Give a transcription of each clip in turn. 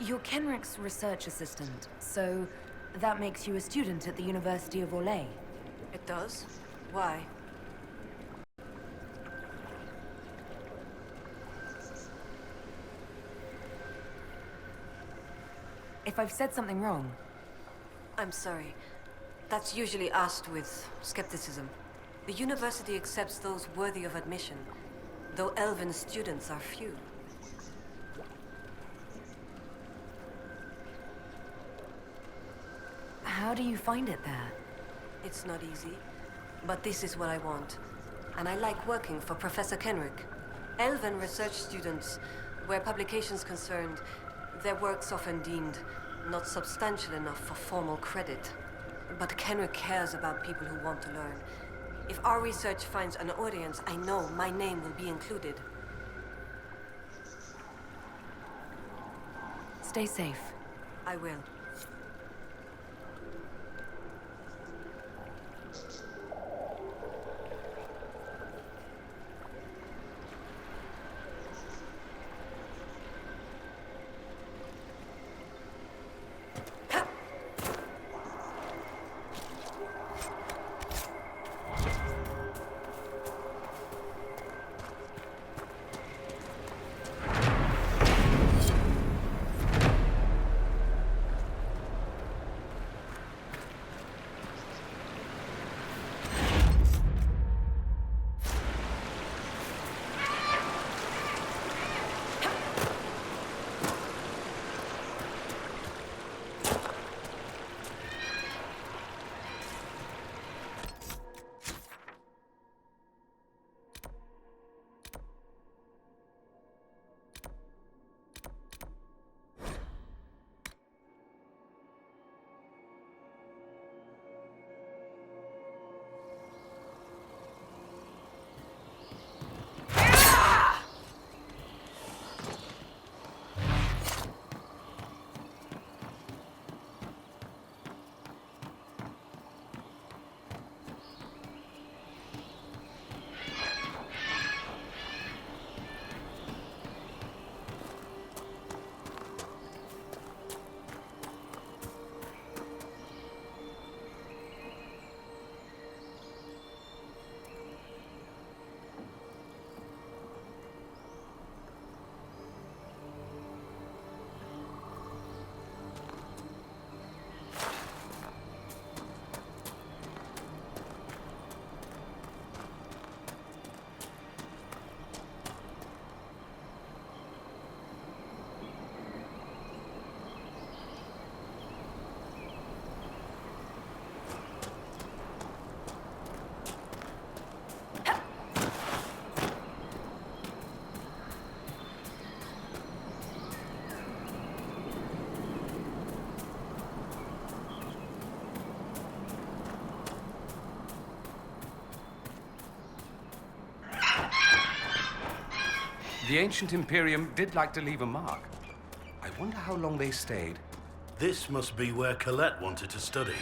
You're Kenrick's research assistant, so that makes you a student at the University of Orlais. It does? Why? If I've said something wrong... I'm sorry. That's usually asked with skepticism. The university accepts those worthy of admission, though elven students are few. How do you find it there? It's not easy, but this is what I want. And I like working for Professor Kenrick. Elven research students, where publications concerned, their work's often deemed not substantial enough for formal credit. But Kenrick cares about people who want to learn. If our research finds an audience, I know my name will be included. Stay safe. I will. The ancient Imperium did like to leave a mark. I wonder how long they stayed. This must be where Colette wanted to study.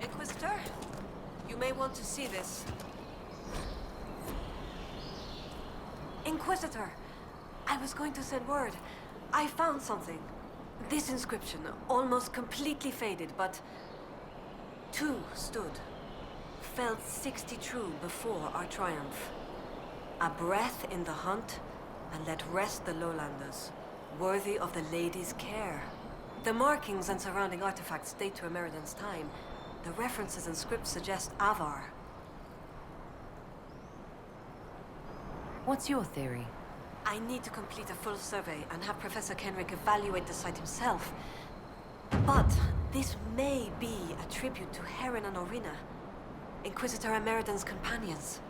Inquisitor? You may want to see this. Inquisitor! I was going to send word. I found something. This inscription, almost completely faded, but... two stood. Felt 60 true before our triumph. A breath in the hunt, and let rest the lowlanders, worthy of the lady's care. The markings and surrounding artifacts date to Emeridan's time. The references and scripts suggest Avar. What's your theory? I need to complete a full survey and have Professor Kenrick evaluate the site himself. But this may be a tribute to Heron and Orina, Inquisitor Emeridan's companions.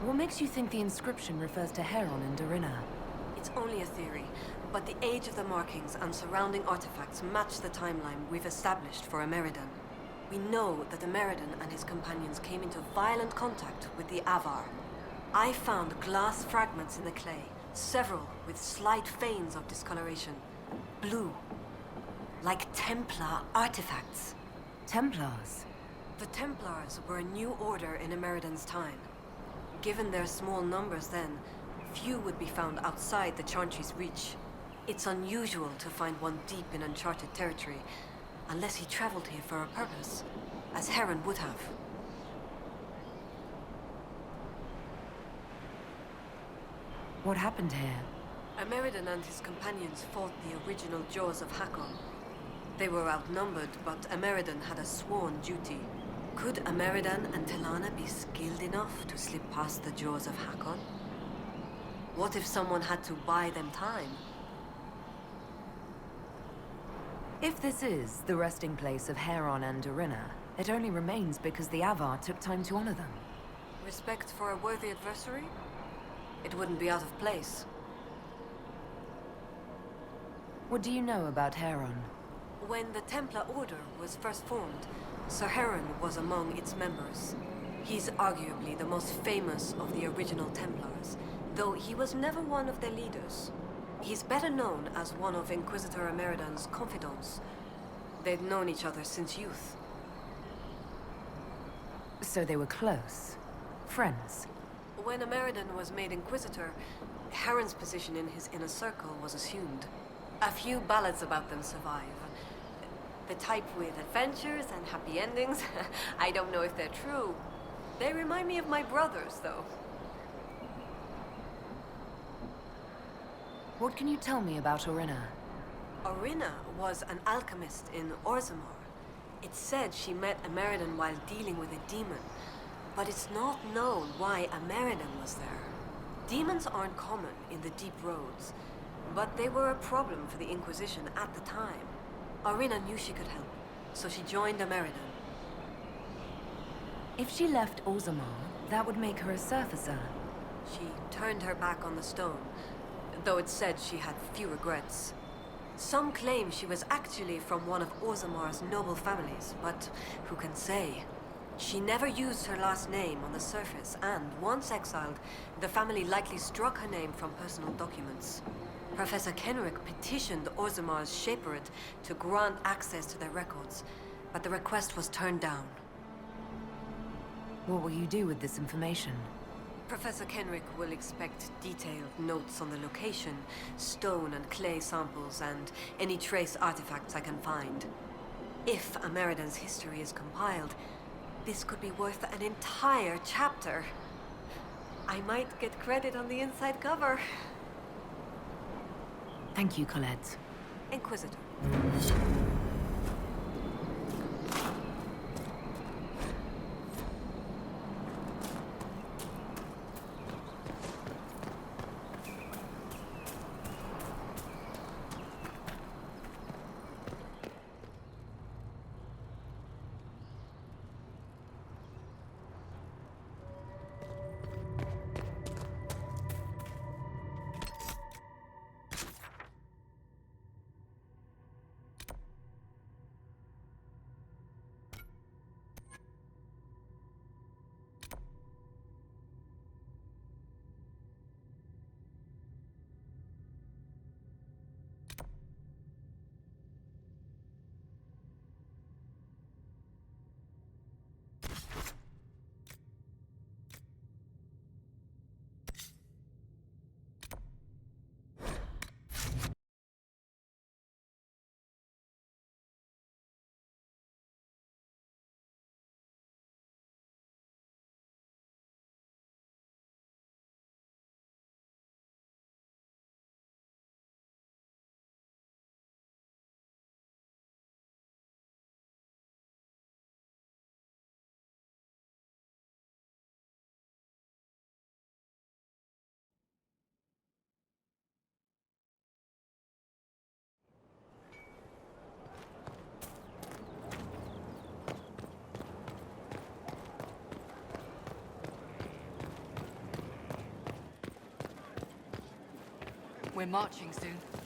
What makes you think the inscription refers to Heron and Dorina? It's only a theory, but the age of the markings and surrounding artifacts match the timeline we've established for Emeridan. We know that Ameridan and his companions came into violent contact with the Avar. I found glass fragments in the clay, several with slight veins of discoloration. Blue. Like Templar artifacts. Templars? The Templars were a new order in Ameridan's time. Given their small numbers then, few would be found outside the Chantry's reach. It's unusual to find one deep in uncharted territory, unless he traveled here for a purpose, as Heron would have. What happened here? Ameridan and his companions fought the original Jaws of Hakon. They were outnumbered, but Ameridan had a sworn duty. Could Ameridan and Telana be skilled enough to slip past the Jaws of Hakon? What if someone had to buy them time? If this is the resting place of Heron and Dorina, it only remains because the Avar took time to honor them. Respect for a worthy adversary? It wouldn't be out of place. What do you know about Heron? When the Templar Order was first formed, Sir Heron was among its members. He's arguably the most famous of the original Templars, though he was never one of their leaders. He's better known as one of Inquisitor Ameridan's confidants. They'd known each other since youth. So they were close. Friends. When Ameridan was made Inquisitor, Heron's position in his inner circle was assumed. A few ballads about them survive. The type with adventures and happy endings. I don't know if they're true. They remind me of my brothers, though. What can you tell me about Orina? Orina was an alchemist in Orzammar. It's said she met Ameridan while dealing with a demon, but it's not known why Ameridan was there. Demons aren't common in the deep roads, but they were a problem for the Inquisition at the time. Orina knew she could help, so she joined Ameridan. If she left Orzammar, that would make her a surfacer. She turned her back on the stone, though it's said she had few regrets. Some claim she was actually from one of Orzammar's noble families, but who can say? She never used her last name on the surface, and once exiled, the family likely struck her name from personal documents. Professor Kenrick petitioned Orzammar's Shaperate to grant access to their records, but the request was turned down. What will you do with this information? Professor Kenrick will expect detailed notes on the location, stone and clay samples, and any trace artifacts I can find. If Ameridan's history is compiled, this could be worth an entire chapter. I might get credit on the inside cover. Thank you, Colette. Inquisitor. We're marching soon.